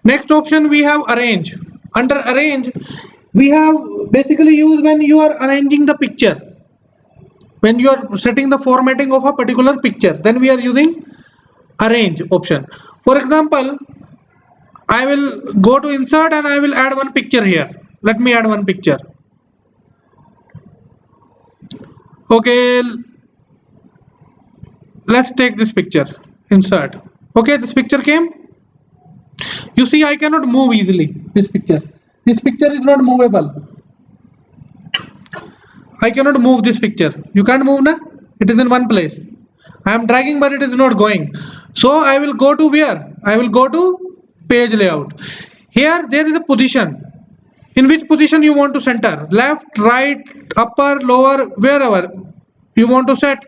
Next option we have arrange. Under arrange, we have basically used when you are arranging the picture. When you are setting the formatting of a particular picture, then we are using arrange option. For example, I will go to insert and I will add one picture here. Let me add one picture. Okay, let's take this picture, insert. Okay, this picture came. You see, I cannot move easily this picture. This picture is not movable. I cannot move this picture. You can't move, na? It is in one place. I am dragging, but it is not going. So I will go to where? I will go to page layout. Here there is a position. In which position you want to center? Left, right, upper, lower, wherever you want to set,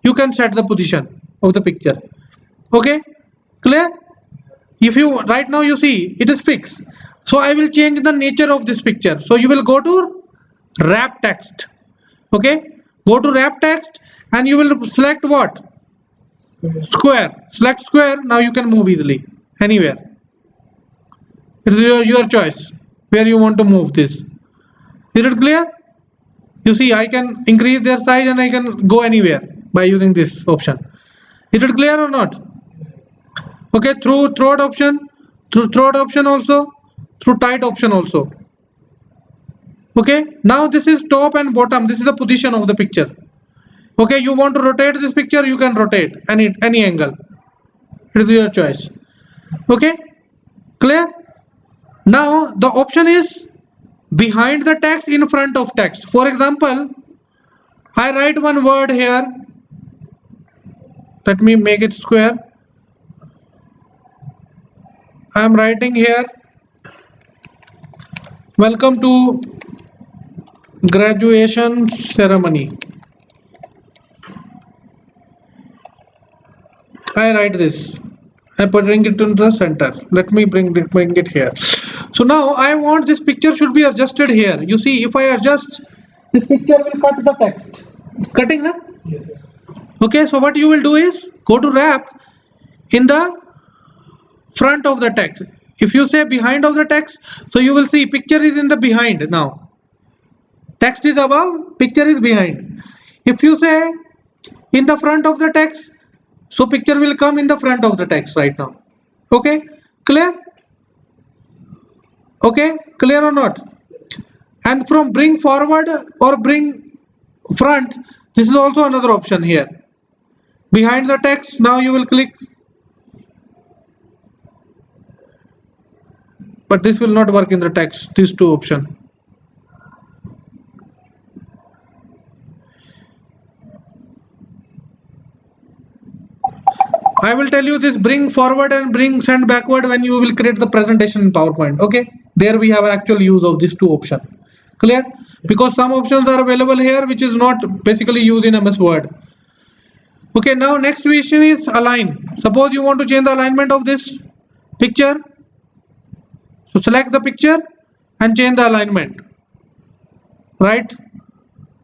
you can set the position of the picture. Okay, clear? If you right now you see it is fixed. So I will change the nature of this picture. So you will go to wrap text. Okay, go to wrap text and you will select what? Square. Select square. Now you can move easily anywhere. It is your choice where you want to move this. Is it clear? You see, I can increase their size and I can go anywhere by using this option. Is it clear or not? Okay, through throat option also, through tight option also. Okay, now this is top and bottom. This is the position of the picture. Okay, you want to rotate this picture, you can rotate any angle. It is your choice. Okay, clear? Now the option is behind the text, in front of text. For example, I write one word here. Let me make it square. I am writing here, welcome to graduation ceremony. I write this. I bring it in the center. Let me bring it here. So now I want this picture should be adjusted here. You see, if I adjust, this picture will cut the text. It's cutting, na? Yes. Okay, so what you will do is go to wrap in the front of the text. If you say behind of the text, so you will see picture is in the behind now. Text is above, picture is behind. If you say in the front of the text, so picture will come in the front of the text right now. Okay, clear? Okay, clear or not? And from bring forward or bring front, this is also another option here. Behind the text, now you will click. But this will not work in the text, these two options. I will tell you this bring forward and bring send backward when you will create the presentation in PowerPoint. Okay, there we have actual use of these two options. Clear? Because some options are available here which is not basically used in MS Word. Okay, now next question is align. Suppose you want to change the alignment of this picture. So select the picture and change the alignment. Right?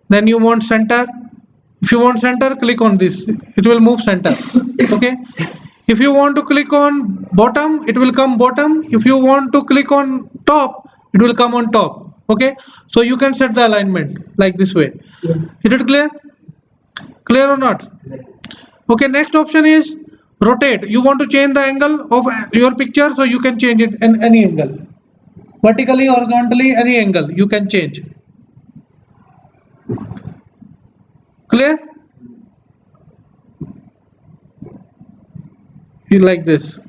Then you want center. If you want center, click on this. It will move center. Okay. If you want to click on bottom, it will come bottom. If you want to click on top, it will come on top. Okay. So you can set the alignment like this way. Yeah. Is it clear? Clear or not? Okay. Next option is rotate. You want to change the angle of your picture, so you can change it in any angle. Vertically, horizontally, any angle you can change. Clear? You like this.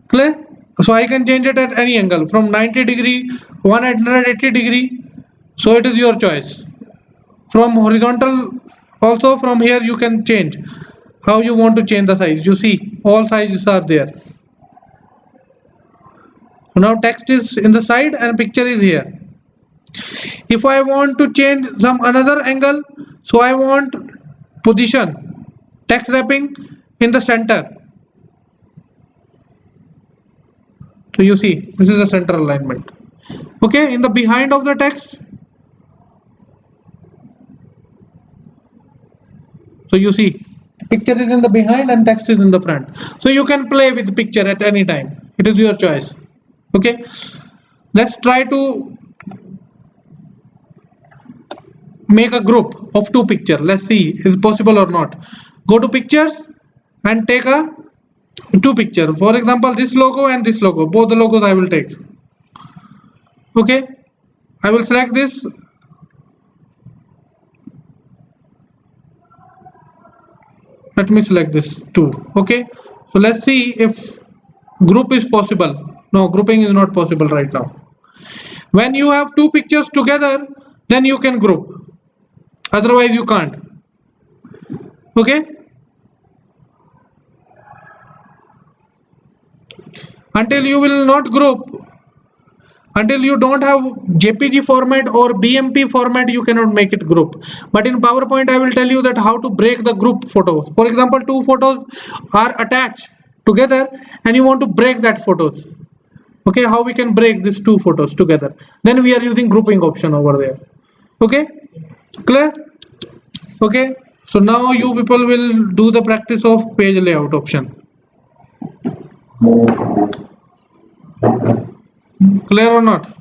Clear? So I can change it at any angle from 90 degree, 180 degree. So it is your choice. From horizontal also, from here you can change how you want to change the size. You see all sizes are there. Now text is in the side and picture is here. If I want to change some another angle, so I want position, text wrapping in the center. So you see this is the center alignment. Okay, in the behind of the text. So you see picture is in the behind and text is in the front. So you can play with the picture at any time. It is your choice. Okay, let's try to make a group of two pictures. Let's see is it possible or not. Go to pictures and take a two picture. For example, this logo and this logo, both the logos I will take. Okay, I will select this. Let me select this too. Okay, so let's see if group is possible. No, grouping is not possible right now. When you have two pictures together, then you can group, otherwise you can't. Okay, until you will not group, until you don't have JPG format or BMP format, you cannot make it group. But in PowerPoint I will tell you that how to break the group photos. For example, two photos are attached together and you want to break that photos. Okay, how we can break these two photos together? Then we are using grouping option over there. Okay, clear? Okay, so now you people will do the practice of page layout option. Clear or not?